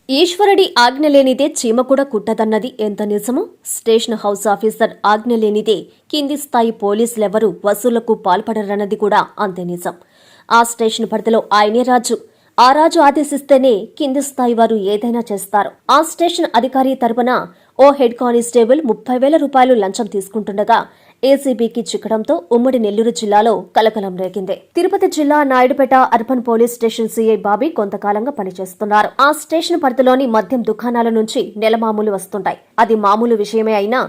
ఈశ్వరుడి ఆజ్ఞ లేనిదే చీమ కూడా కుట్టదన్నది ఎంత నిజమో, స్టేషన్ హౌస్ ఆఫీసర్ ఆజ్ఞ లేనిదే కింది స్థాయి పోలీసులెవరూ వసూళ్లకు పాల్పడరన్నది కూడా అంతే నిజం. ఆ స్టేషన్ పరిధిలో ఆయనే రాజు. ఆ రాజు ఆదేశిస్తేనే కింది స్థాయి వారు ఏదైనా చేస్తారు. ఆ స్టేషన్ అధికారి తరపున ఓ హెడ్ కానిస్టేబుల్ 30,000 రూపాయలు లంచం తీసుకుంటుండగా ఏసీబీకి చిక్కడంతో ఉమ్మడి నెల్లూరు జిల్లాలో కలకలం రేగింది. తిరుపతి జిల్లా Naidupeta urban police station CI Bobby కొంతకాలంగా పనిచేస్తున్నారు. ఆ స్టేషన్ పరిధిలోని మద్యం దుకాణాల నుంచి నెలమామూలు వస్తుంటాయి. అది మామూలు విషయమే అయినా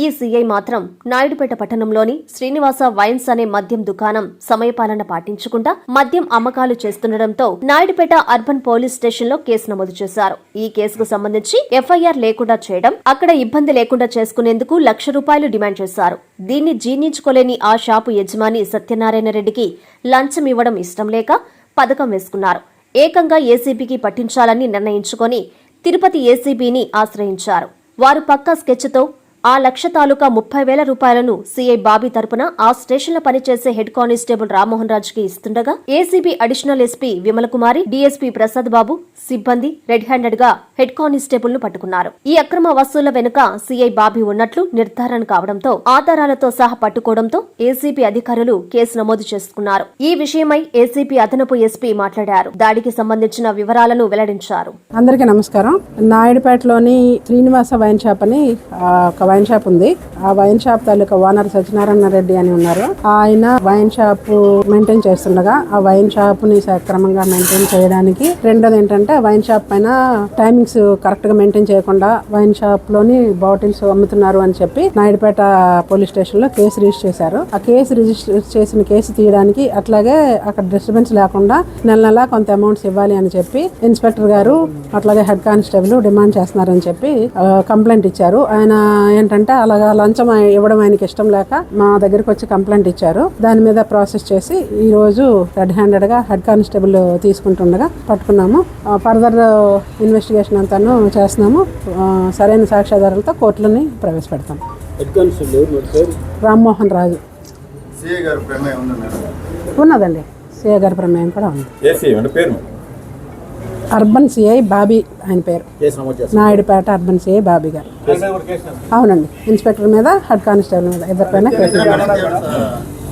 ఈ సీఐ మాత్రం నాయుడుపేట పట్టణంలోని శ్రీనివాస వైన్స్ అనే మద్యం దుకాణం సమయపాలన పాటించకుండా మద్యం అమ్మకాలు చేస్తుండటంతో నాయుడుపేట అర్బన్ పోలీస్ స్టేషన్ లో కేసు నమోదు చేశారు. ఈ కేసుకు సంబంధించి ఎఫ్ఐఆర్ లేకుండా చేయడం, అక్కడ ఇబ్బంది లేకుండా చేసుకునేందుకు ₹1,00,000 డిమాండ్ చేశారు. దీన్ని జీర్ణించుకోలేని ఆ షాపు యజమాని సత్యనారాయణ రెడ్డికి లంచం ఇవ్వడం ఇష్టం లేక పథకం వేసుకున్నారు. ఏకంగా ఏసీబీకి పట్టించాలని నిర్ణయించుకొని తిరుపతి ఏసీబీని ఆశ్రయించారు. వారు పక్కా స్కెచ్తో ఆ లక్ష తాలూకా 30,000 రూపాయలను సీఐ బాబీ తరపున ఆ స్టేషన్లో పనిచేసే హెడ్ కానిస్టేబుల్ రామ్మోహన్ రాజుకి ఇస్తుండగా ఏసీబీ అడిషనల్ ఎస్పీ విమల కుమారి, డీఎస్పీ ప్రసాద్ బాబు సిబ్బంది రెడ్ హ్యాండెడ్ గా హెడ్ కానిస్టేబుల్ ను పట్టుకున్నారు. ఈ అక్రమ వసూళ్ల వెనుక సీఐ బాబీ ఉన్నట్లు నిర్ధారణ కావడంతో ఆధారాలతో సహా పట్టుకోవడంతో ఏసీబీ అధికారులు కేసు నమోదు చేసుకున్నారు. ఈ విషయమై ఏసీబీ అదనపు ఎస్పీ మాట్లాడారు. దాడికి సంబంధించిన వివరాలను వెల్లడించారు. అందరికీ నమస్కారం. నాయుడుపేటలోని శ్రీనివాస వైన్ షాప్ అని వైన్ షాప్ ఉంది. ఆ వైన్ షాప్ తాలూకా ఓనర్ సత్యనారాయణ రెడ్డి అని ఉన్నారు. ఆయన వైన్ షాప్ మెయింటైన్ చేస్తుండగా ఆ వైన్ షాప్ ని సక్రమంగా మెయింటైన్ చేయడానికి, రెండోది ఏంటంటే వైన్ షాప్ పైన టైమింగ్స్ కరెక్ట్ గా మెయింటైన్ చేయకుండా వైన్ షాప్ లోని బాటిల్స్ అమ్ముతున్నారు అని చెప్పి నాయుడుపేట పోలీస్ స్టేషన్ లో కేసు రిజిస్టర్ చేశారు. ఆ కేసు రిజిస్టర్ చేసిన కేసు తీయడానికి, అట్లాగే అక్కడ డిస్టర్బెన్స్ లేకుండా నెల కొంత అమౌంట్స్ ఇవ్వాలి అని చెప్పి ఇన్స్పెక్టర్ గారు అట్లాగే హెడ్ కానిస్టేబుల్ డిమాండ్ చేస్తున్నారని చెప్పి కంప్లైంట్ ఇచ్చారు. ఆయన ఏంటంటే అలాగా లంచం ఇవ్వడం ఆయనకి ఇష్టం లేక మా దగ్గరికి వచ్చి కంప్లైంట్ ఇచ్చారు. దాని మీద ప్రాసెస్ చేసి ఈ రోజు రెడ్ హ్యాండెడ్ గా హెడ్ కానిస్టేబుల్ తీసుకుంటుండగా పట్టుకున్నాము. ఫర్దర్ ఇన్వెస్టిగేషన్ అంతాను చేస్తున్నాము. సరైన సాక్ష్యాధారాలతో కోర్టులని ప్రవేశపెడతాం. రామ్మోహన్ రాజు ఉన్నదండి. సిఐ గారి ప్రమేయం కూడా ఉంది. అర్బన్ సిఐ బాబీ ఆయన పేరు. నాయుడుపేట అర్బన్ సిఐ బాబీ గారు. అవునండి. ఇన్స్పెక్టర్ మీద, హెడ్ కానిస్టేబుల్ మీద, ఇద్దరిపైన కేసు.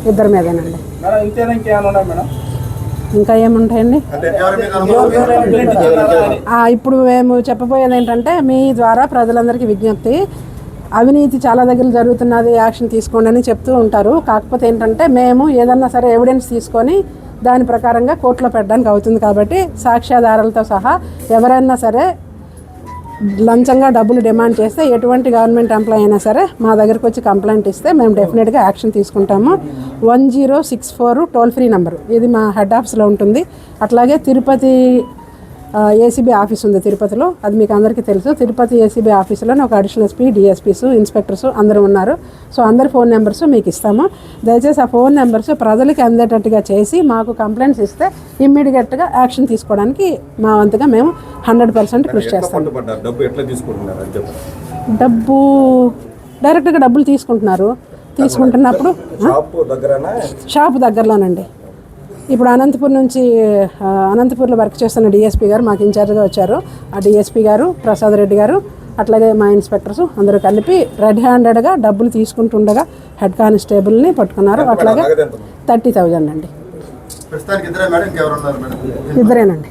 ఇద్దరి మీదేనండి. ఇంకా ఏముంటాయండి? ఇప్పుడు మేము చెప్పబోయేది ఏంటంటే, మీ ద్వారా ప్రజలందరికీ విజ్ఞప్తి. అవినీతి చాలా దగ్గర జరుగుతున్నది, యాక్షన్ తీసుకోండి అని చెప్తూ ఉంటారు. కాకపోతే ఏంటంటే, మేము ఏదన్నా సరే ఎవిడెన్స్ తీసుకొని దాని ప్రకారంగా కోర్టులో పెట్టడానికి అవుతుంది. కాబట్టి సాక్ష్యాధారాలతో సహా ఎవరైనా సరే లంచంగా డబ్బులు డిమాండ్ చేస్తే, ఎటువంటి గవర్నమెంట్ ఎంప్లాయీ అయినా సరే మా దగ్గరకు వచ్చి కంప్లైంట్ ఇస్తే మేము డెఫినెట్గా యాక్షన్ తీసుకుంటాము. 1064 టోల్ ఫ్రీ నెంబరు, ఇది మా హెడ్ ఆఫీస్లో ఉంటుంది. అట్లాగే తిరుపతి ఏసీబీ ఆఫీస్ ఉంది తిరుపతిలో, అది మీకు అందరికీ తెలుసు. తిరుపతి ఏసీబీ ఆఫీసులో ఒక అడిషనల్ ఎస్పీ, డిఎస్పీస్, ఇన్స్పెక్టర్స్ అందరూ ఉన్నారు. సో అందరి ఫోన్ నెంబర్స్ మీకు ఇస్తాము. దయచేసి ఆ ఫోన్ నెంబర్స్ ప్రజలకి అందేటట్టుగా చేసి మాకు కంప్లైంట్స్ ఇస్తే ఇమ్మీడియట్గా యాక్షన్ తీసుకోవడానికి మా వంతుగా మేము 100% కృషి చేస్తాం. డబ్బు డైరెక్ట్గా డబ్బులు తీసుకుంటున్నప్పుడు షాపు దగ్గరలోనండి. ఇప్పుడు అనంతపూర్లో వర్క్ చేస్తున్న డిఎస్పీ గారు మాకు ఇన్ఛార్జ్గా వచ్చారు. ఆ డిఎస్పీ గారు, ప్రసాద్ రెడ్డి గారు, అట్లాగే మా ఇన్స్పెక్టర్స్ అందరూ కలిపి రెడ్ హ్యాండెడ్గా డబ్బులు తీసుకుంటుండగా హెడ్ కానిస్టేబుల్ని పట్టుకున్నారు. అట్లాగే 30,000 అండి. ఇద్దరేనండి.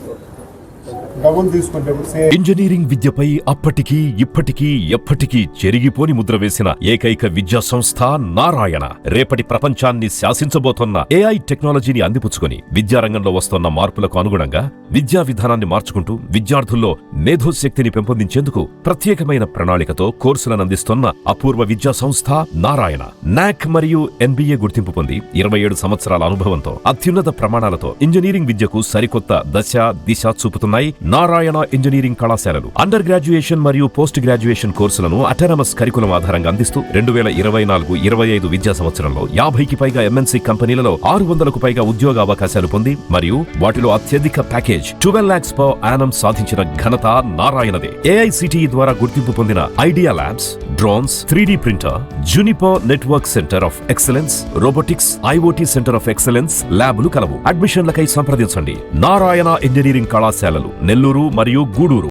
ఇంజనీరింగ్ విద్యపై అప్పటికీ ఇప్పటికీ ఎప్పటికీ చెరిగిపోని ముద్ర వేసిన ఏకైక విద్యా సంస్థ నారాయణ. రేపటి ప్రపంచాన్ని శాసించబోతోన్న ఏఐ టెక్నాలజీని అందిపుచ్చుకొని విద్యారంగంలో వస్తున్న మార్పులకు అనుగుణంగా విద్యా విధానాన్ని మార్చుకుంటూ విద్యార్థుల్లో మేధోశక్తిని పెంపొందించేందుకు ప్రత్యేకమైన ప్రణాళికతో కోర్సులను అందిస్తున్న అపూర్వ విద్యా సంస్థ నారాయణ. నాక్ మరియు ఎన్బీఏ గుర్తింపు పొంది 27 సంవత్సరాల అనుభవంతో అత్యున్నత ప్రమాణాలతో ఇంజనీరింగ్ విద్యకు సరికొత్త దశ దిశ చూపుతున్నాయి నారాయణ ఇంజనీరింగ్ కళాశాలలు. అండర్ గ్రాడ్యుయేషన్ మరియు పోస్ట్ గ్రాడ్యుయేషన్ కోర్సులను అటానమస్ కరికులం ఆధారంగా అందిస్తూ 2024-25 విద్యా సంవత్సరంలో 50కి పైగా ఎంఎన్సీ కంపెనీలలో 600కు పైగా ఉద్యోగ అవకాశాలు పొంది మరియు వాటిలో అత్యధిక ప్యాకేజ్ 12 lakhs per annum సాధించిన ఘనత నారాయణదే. ఏఐసిటిఈ ద్వారా గుర్తింపు పొందిన idea labs, drones, 3D printer, Juniper network centre of excellence, robotics, IoT centre of excellence ల్యాబులు కలవు. అడ్మిషన్లకై సంప్రదించండి. నారాయణ ఇంజనీరింగ్ కళాశాలలు నెల్లూరు మరియు గూడూరు.